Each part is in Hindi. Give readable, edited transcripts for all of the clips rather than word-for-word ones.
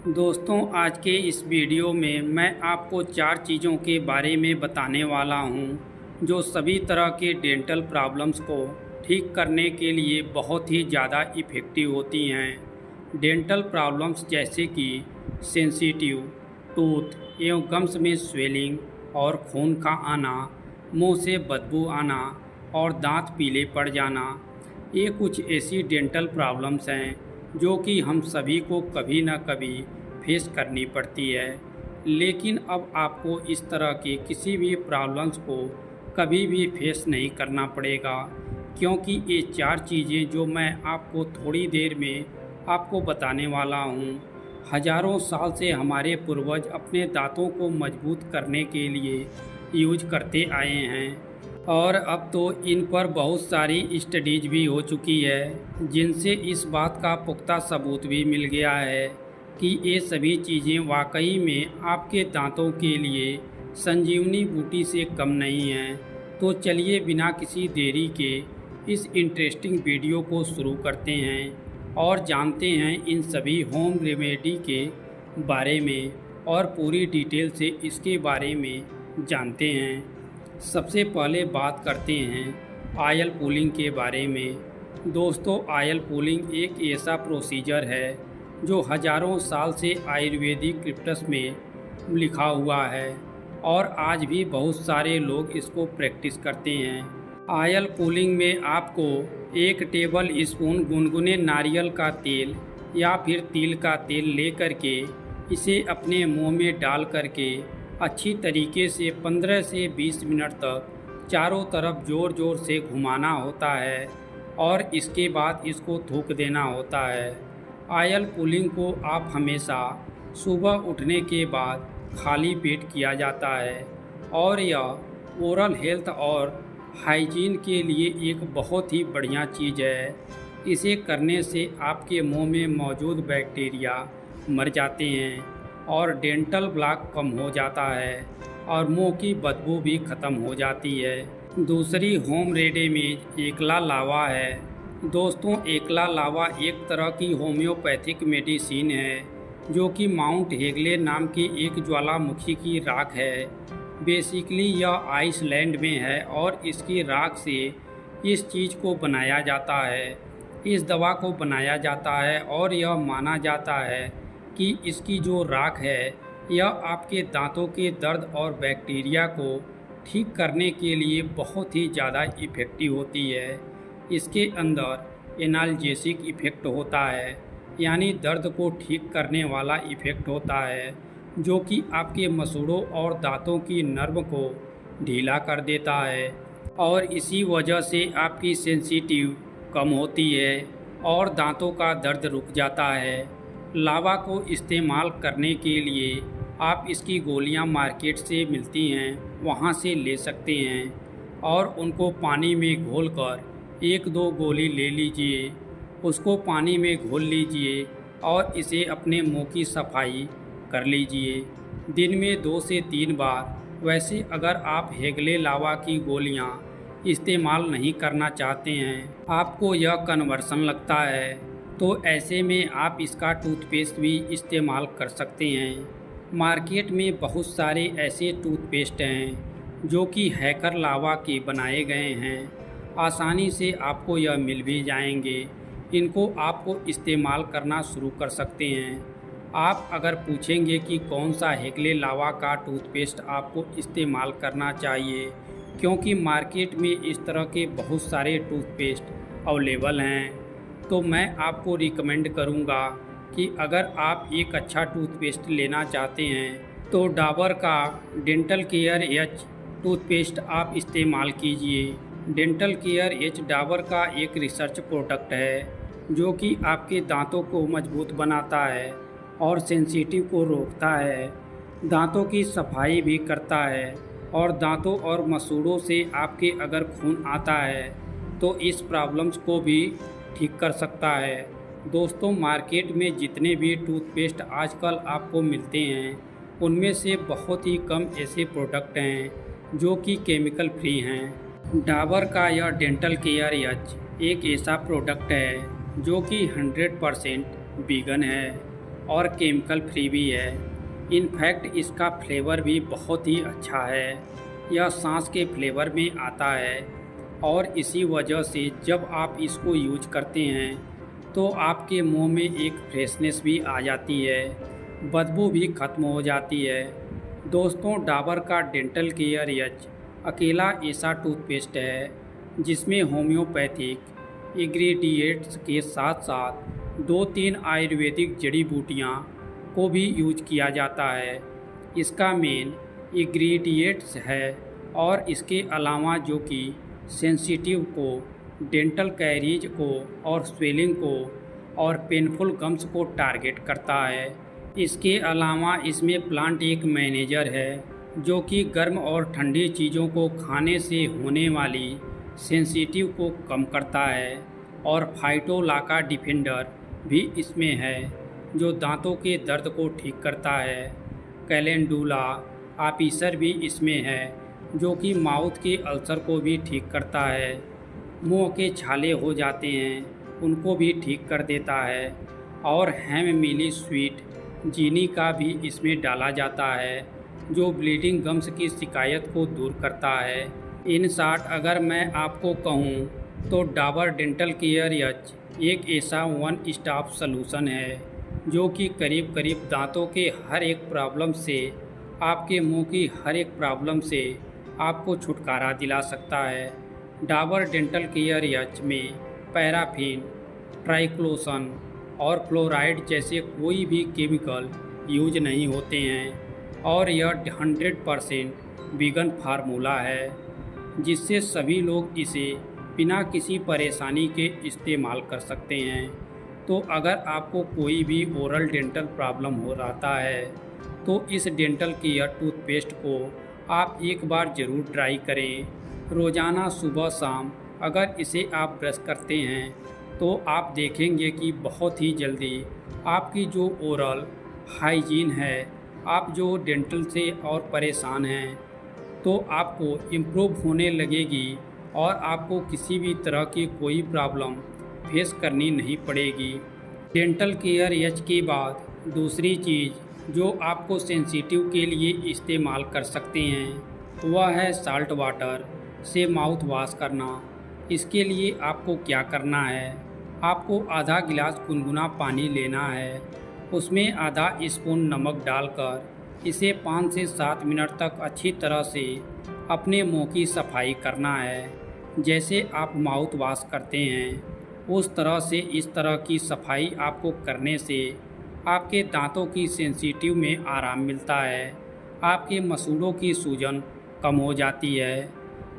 दोस्तों, आज के इस वीडियो में मैं आपको 4 चीज़ों के बारे में बताने वाला हूं जो सभी तरह के डेंटल प्रॉब्लम्स को ठीक करने के लिए बहुत ही ज़्यादा इफ़ेक्टिव होती हैं। डेंटल प्रॉब्लम्स जैसे कि सेंसिटिव टूथ एवं गम्स में स्वेलिंग और खून का आना, मुंह से बदबू आना और दांत पीले पड़ जाना, ये कुछ ऐसी डेंटल प्रॉब्लम्स हैं जो कि हम सभी को कभी ना कभी फेस करनी पड़ती है। लेकिन अब आपको इस तरह के किसी भी प्रॉब्लम्स को कभी भी फेस नहीं करना पड़ेगा, क्योंकि ये 4 चीज़ें जो मैं आपको थोड़ी देर में आपको बताने वाला हूँ, हजारों साल से हमारे पूर्वज अपने दांतों को मजबूत करने के लिए यूज करते आए हैं। और अब तो इन पर बहुत सारी स्टडीज भी हो चुकी है, जिनसे इस बात का पुख्ता सबूत भी मिल गया है कि ये सभी चीज़ें वाकई में आपके दांतों के लिए संजीवनी बूटी से कम नहीं हैं। तो चलिए बिना किसी देरी के इस इंटरेस्टिंग वीडियो को शुरू करते हैं और जानते हैं इन सभी होम रेमेडी के बारे में और पूरी डिटेल से इसके बारे में जानते हैं। सबसे पहले बात करते हैं ऑयल पुलिंग के बारे में। दोस्तों, ऑयल पुलिंग एक ऐसा प्रोसीजर है जो हजारों साल से आयुर्वेदिक स्क्रिप्ट्स में लिखा हुआ है और आज भी बहुत सारे लोग इसको प्रैक्टिस करते हैं। ऑयल पुलिंग में आपको 1 टेबल स्पून गुनगुने नारियल का तेल या फिर तिल का तेल लेकर के इसे अपने मुंह में डाल करके अच्छी तरीके से 15 से 20 मिनट तक चारों तरफ ज़ोर ज़ोर से घुमाना होता है और इसके बाद इसको थूक देना होता है। ऑयल पुलिंग को आप हमेशा सुबह उठने के बाद खाली पेट किया जाता है और यह ओरल हेल्थ और हाइजीन के लिए एक बहुत ही बढ़िया चीज़ है। इसे करने से आपके मुंह में मौजूद बैक्टीरिया मर जाते हैं और डेंटल ब्लॉक कम हो जाता है और मुंह की बदबू भी ख़त्म हो जाती है। दूसरी होम रेमेडी एकला लावा है। दोस्तों, एकला लावा एक तरह की होम्योपैथिक मेडिसिन है जो कि माउंट हेगले नाम की एक ज्वालामुखी की राख है। बेसिकली यह आइसलैंड में है और इसकी राख से इस चीज़ को बनाया जाता है, इस दवा को बनाया जाता है और यह माना जाता है कि इसकी जो राख है यह आपके दांतों के दर्द और बैक्टीरिया को ठीक करने के लिए बहुत ही ज़्यादा इफ़ेक्टिव होती है। इसके अंदर एनाल्जेसिक इफ़ेक्ट होता है, यानी दर्द को ठीक करने वाला इफ़ेक्ट होता है, जो कि आपके मसूड़ों और दांतों की नर्व को ढीला कर देता है और इसी वजह से आपकी सेंसिटिव कम होती है और दांतों का दर्द रुक जाता है। लावा को इस्तेमाल करने के लिए आप इसकी गोलियां मार्केट से मिलती हैं, वहां से ले सकते हैं और उनको पानी में घोलकर 1-2 गोली ले लीजिए, उसको पानी में घोल लीजिए और इसे अपने मुंह की सफाई कर लीजिए दिन में 2 से 3 बार। वैसे अगर आप हेगले लावा की गोलियां इस्तेमाल नहीं करना चाहते हैं, आपको यह कन्वर्सन लगता है, तो ऐसे में आप इसका टूथपेस्ट भी इस्तेमाल कर सकते हैं। मार्केट में बहुत सारे ऐसे टूथपेस्ट हैं जो कि हैकर लावा के बनाए गए हैं, आसानी से आपको यह मिल भी जाएंगे। इनको आपको इस्तेमाल करना शुरू कर सकते हैं। आप अगर पूछेंगे कि कौन सा हेगले लावा का टूथपेस्ट आपको इस्तेमाल करना चाहिए, क्योंकि मार्केट में इस तरह के बहुत सारे टूथपेस्ट अवेलेबल हैं, तो मैं आपको रिकमेंड करूंगा कि अगर आप एक अच्छा टूथपेस्ट लेना चाहते हैं तो डाबर का डेंटल केयर एच टूथपेस्ट आप इस्तेमाल कीजिए। डेंटल केयर एच डाबर का एक रिसर्च प्रोडक्ट है जो कि आपके दांतों को मजबूत बनाता है और सेंसिटिव को रोकता है, दांतों की सफाई भी करता है और दांतों और मसूड़ों से आपके अगर खून आता है तो इस प्रॉब्लम्स को भी ठीक कर सकता है। दोस्तों, मार्केट में जितने भी टूथपेस्ट आजकल आपको मिलते हैं उनमें से बहुत ही कम ऐसे प्रोडक्ट हैं जो कि केमिकल फ्री हैं। डाबर का यह डेंटल केयर एच एक ऐसा प्रोडक्ट है जो कि 100% वीगन है और केमिकल फ्री भी है। इनफैक्ट इसका फ्लेवर भी बहुत ही अच्छा है। यह सांस के फ्लेवर में आता है और इसी वजह से जब आप इसको यूज करते हैं तो आपके मुंह में एक फ्रेशनेस भी आ जाती है, बदबू भी ख़त्म हो जाती है। दोस्तों, डाबर का डेंटल केयर एच अकेला ऐसा टूथपेस्ट है जिसमें होम्योपैथिक इंग्रेडिएंट्स के साथ साथ 2-3 आयुर्वेदिक जड़ी बूटियाँ को भी यूज किया जाता है। इसका मेन इंग्रेडिएंट्स है और इसके अलावा जो कि सेंसिटिव को, डेंटल कैरीज को और स्वेलिंग को और पेनफुल गम्स को टारगेट करता है। इसके अलावा इसमें प्लांट एक मैनेजर है जो कि गर्म और ठंडी चीज़ों को खाने से होने वाली सेंसिटिव को कम करता है और फाइटोलाका डिफेंडर भी इसमें है जो दांतों के दर्द को ठीक करता है। कैलेंडुला ऑफिसर भी इसमें है जो कि माउथ के अल्सर को भी ठीक करता है। मुंह के छाले हो जाते हैं उनको भी ठीक कर देता है और हैम मिली स्वीट चीनी का भी इसमें डाला जाता है जो ब्लीडिंग गम्स की शिकायत को दूर करता है। इन शॉर्ट अगर मैं आपको कहूँ तो डाबर डेंटल केयर एच एक ऐसा वन स्टॉप सलूशन है जो कि करीब करीब दांतों के हर एक प्रॉब्लम से, आपके मुंह की हर एक प्रॉब्लम से आपको छुटकारा दिला सकता है। डाबर डेंटल केयर एच में पैराफिन, ट्राइक्लोसन और फ्लोराइड जैसे कोई भी केमिकल यूज नहीं होते हैं और यह 100% वीगन फार्मूला है जिससे सभी लोग इसे बिना किसी परेशानी के इस्तेमाल कर सकते हैं। तो अगर आपको कोई भी ओरल डेंटल प्रॉब्लम हो रहा है तो इस डेंटल केयर टूथपेस्ट को आप एक बार ज़रूर ट्राई करें। रोज़ाना सुबह शाम अगर इसे आप ब्रश करते हैं तो आप देखेंगे कि बहुत ही जल्दी आपकी जो ओरल हाइजीन है, आप जो डेंटल से और परेशान हैं तो आपको इम्प्रूव होने लगेगी और आपको किसी भी तरह की कोई प्रॉब्लम फेस करनी नहीं पड़ेगी। डेंटल केयर एच के बाद दूसरी चीज़ जो आपको सेंसिटिव के लिए इस्तेमाल कर सकते हैं वह है साल्ट वाटर से माउथ वॉश करना। इसके लिए आपको क्या करना है, आपको आधा गिलास गुनगुना पानी लेना है, उसमें आधा स्पून नमक डालकर इसे 5 से 7 मिनट तक अच्छी तरह से अपने मुंह की सफाई करना है। जैसे आप माउथ वॉश करते हैं उस तरह से इस तरह की सफाई आपको करने से आपके दांतों की सेंसिटिव में आराम मिलता है, आपके मसूड़ों की सूजन कम हो जाती है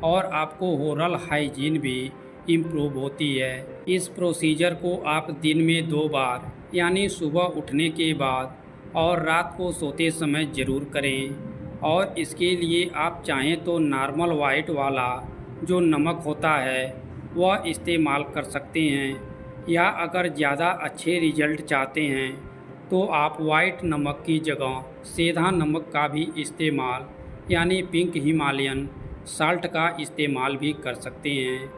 और आपको ओरल हाइजीन भी इम्प्रूव होती है। इस प्रोसीजर को आप दिन में 2 बार यानी सुबह उठने के बाद और रात को सोते समय ज़रूर करें और इसके लिए आप चाहें तो नॉर्मल वाइट वाला जो नमक होता है वह इस्तेमाल कर सकते हैं या अगर ज़्यादा अच्छे रिजल्ट चाहते हैं तो आप वाइट नमक की जगह सीधा नमक का भी इस्तेमाल यानी पिंक हिमालयन साल्ट का इस्तेमाल भी कर सकते हैं।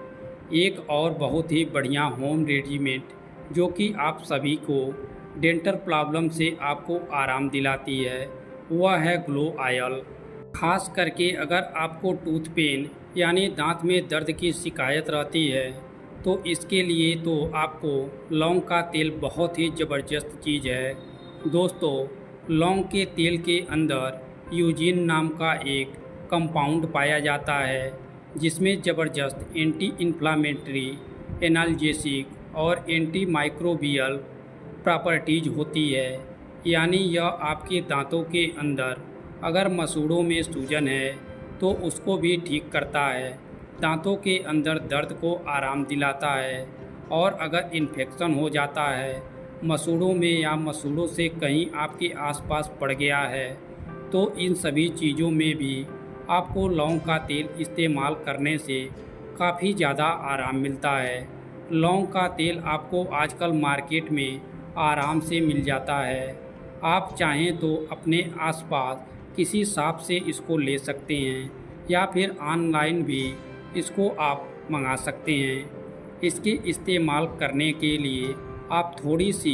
एक और बहुत ही बढ़िया होम रेडीमेड जो कि आप सभी को डेंटल प्रॉब्लम से आपको आराम दिलाती है वह है ग्लो ऑयल। खास करके अगर आपको टूथ पेन यानी दांत में दर्द की शिकायत रहती है तो इसके लिए तो आपको लौंग का तेल बहुत ही ज़बरदस्त चीज़ है। दोस्तों, लौंग के तेल के अंदर यूजिन नाम का एक कंपाउंड पाया जाता है जिसमें ज़बरदस्त एंटी इन्फ्लामेटरी, एनाल्जेसिक और एंटी माइक्रोबियल प्रॉपर्टीज होती है। यानी यह आपके दांतों के अंदर अगर मसूड़ों में सूजन है तो उसको भी ठीक करता है, दांतों के अंदर दर्द को आराम दिलाता है और अगर इन्फेक्शन हो जाता है मसूड़ों में या मसूड़ों से कहीं आपके आसपास पड़ गया है तो इन सभी चीज़ों में भी आपको लौंग का तेल इस्तेमाल करने से काफ़ी ज़्यादा आराम मिलता है। लौंग का तेल आपको आजकल मार्केट में आराम से मिल जाता है। आप चाहें तो अपने आसपास किसी शॉप से इसको ले सकते हैं या फिर ऑनलाइन भी इसको आप मंगा सकते हैं। इसके इस्तेमाल करने के लिए आप थोड़ी सी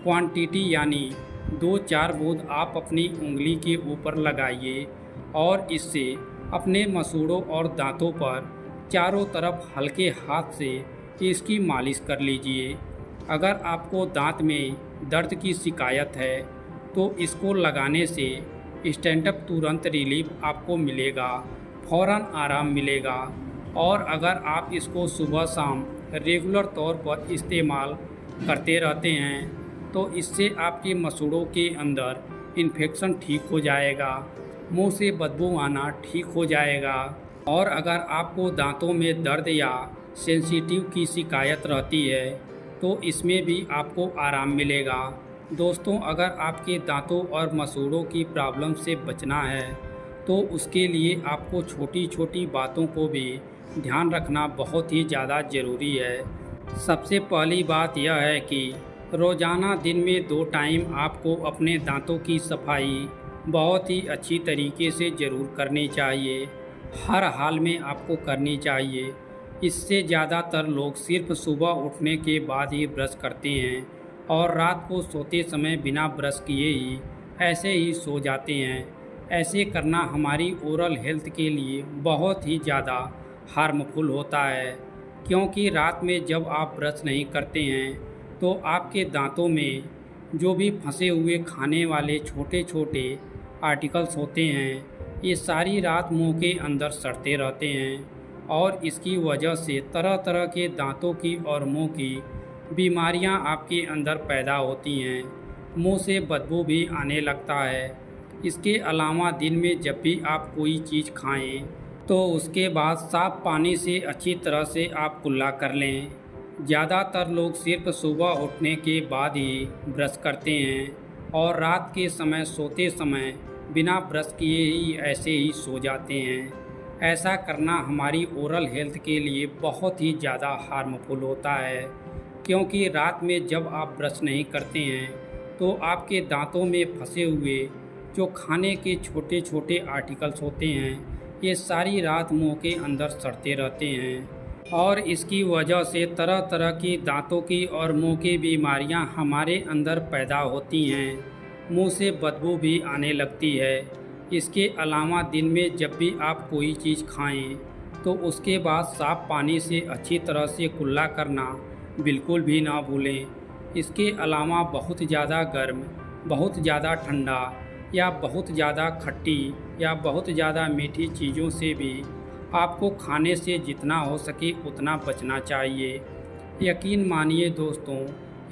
क्वांटिटी यानी 2-4 बूंद आप अपनी उंगली के ऊपर लगाइए और इससे अपने मसूड़ों और दांतों पर चारों तरफ हल्के हाथ से इसकी मालिश कर लीजिए। अगर आपको दांत में दर्द की शिकायत है तो इसको लगाने से इंस्टेंट तुरंत रिलीफ आपको मिलेगा, फ़ौरन आराम मिलेगा। और अगर आप इसको सुबह शाम रेगुलर तौर पर इस्तेमाल करते रहते हैं तो इससे आपके मसूड़ों के अंदर इन्फेक्शन ठीक हो जाएगा, मुंह से बदबू आना ठीक हो जाएगा। और अगर आपको दांतों में दर्द या सेंसिटिव की शिकायत रहती है तो इसमें भी आपको आराम मिलेगा। दोस्तों, अगर आपके दांतों और मसूड़ों की प्रॉब्लम से बचना है तो उसके लिए आपको छोटी छोटी बातों को भी ध्यान रखना बहुत ही ज़्यादा ज़रूरी है। सबसे पहली बात यह है कि रोज़ाना दिन में 2 टाइम आपको अपने दांतों की सफाई बहुत ही अच्छी तरीके से ज़रूर करनी चाहिए, हर हाल में आपको करनी चाहिए। इससे ज़्यादातर लोग सिर्फ सुबह उठने के बाद ही ब्रश करते हैं और रात को सोते समय बिना ब्रश किए ही ऐसे ही सो जाते हैं। ऐसे करना हमारी ओरल हेल्थ के लिए बहुत ही ज़्यादा हार्मफुल होता है, क्योंकि रात में जब आप ब्रश नहीं करते हैं तो आपके दांतों में जो भी फंसे हुए खाने वाले छोटे छोटे आर्टिकल्स होते हैं ये सारी रात मुंह के अंदर सड़ते रहते हैं और इसकी वजह से तरह तरह के दांतों की और मुंह की बीमारियां आपके अंदर पैदा होती हैं। मुंह से बदबू भी आने लगता है। इसके अलावा दिन में जब भी आप कोई चीज़ खाएं तो उसके बाद साफ़ पानी से अच्छी तरह से आप कुल्ला कर लें। ज़्यादातर लोग सिर्फ सुबह उठने के बाद ही ब्रश करते हैं और रात के समय सोते समय बिना ब्रश किए ही ऐसे ही सो जाते हैं। ऐसा करना हमारी ओरल हेल्थ के लिए बहुत ही ज़्यादा हार्मफुल होता है, क्योंकि रात में जब आप ब्रश नहीं करते हैं तो आपके दांतों में फंसे हुए जो खाने के छोटे छोटे आर्टिकल्स होते हैं ये सारी रात मुंह के अंदर सड़ते रहते हैं और इसकी वजह से तरह तरह की दांतों की और मुंह की बीमारियां हमारे अंदर पैदा होती हैं। मुंह से बदबू भी आने लगती है। इसके अलावा दिन में जब भी आप कोई चीज़ खाएं तो उसके बाद साफ़ पानी से अच्छी तरह से कुल्ला करना बिल्कुल भी ना भूलें। इसके अलावा बहुत ज़्यादा गर्म, बहुत ज़्यादा ठंडा या बहुत ज़्यादा खट्टी या बहुत ज़्यादा मीठी चीज़ों से भी आपको खाने से जितना हो सके उतना बचना चाहिए। यकीन मानिए दोस्तों,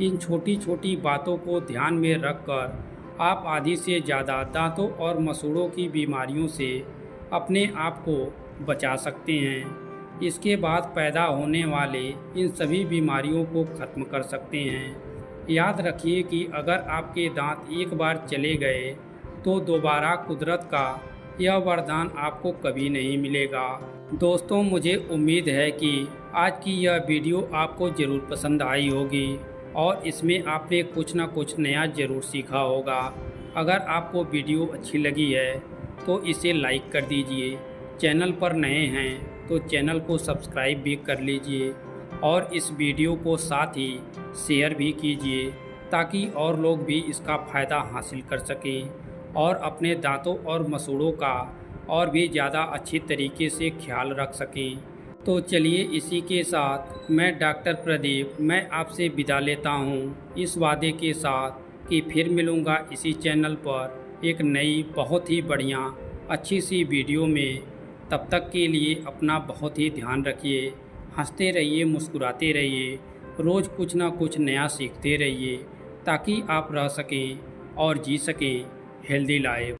इन छोटी छोटी बातों को ध्यान में रखकर आप आधी से ज़्यादा दांतों और मसूड़ों की बीमारियों से अपने आप को बचा सकते हैं। इसके बाद पैदा होने वाले इन सभी बीमारियों को ख़त्म कर सकते हैं। याद रखिए कि अगर आपके दांत एक बार चले गए तो दोबारा कुदरत का यह वरदान आपको कभी नहीं मिलेगा। दोस्तों, मुझे उम्मीद है कि आज की यह वीडियो आपको ज़रूर पसंद आई होगी और इसमें आपने कुछ ना कुछ नया ज़रूर सीखा होगा। अगर आपको वीडियो अच्छी लगी है तो इसे लाइक कर दीजिए। चैनल पर नए हैं तो चैनल को सब्सक्राइब भी कर लीजिए और इस वीडियो को साथ ही शेयर भी कीजिए ताकि और लोग भी इसका फ़ायदा हासिल कर सकें और अपने दांतों और मसूड़ों का और भी ज़्यादा अच्छी तरीके से ख्याल रख सकें। तो चलिए, इसी के साथ मैं डॉक्टर प्रदीप आपसे विदा लेता हूँ, इस वादे के साथ कि फिर मिलूँगा इसी चैनल पर एक नई बहुत ही बढ़िया अच्छी सी वीडियो में। तब तक के लिए अपना बहुत ही ध्यान रखिए, हंसते रहिए, मुस्कुराते रहिए, रोज़ कुछ ना कुछ नया सीखते रहिए ताकि आप रह सकें और जी सकें हेल्दी लाइफ।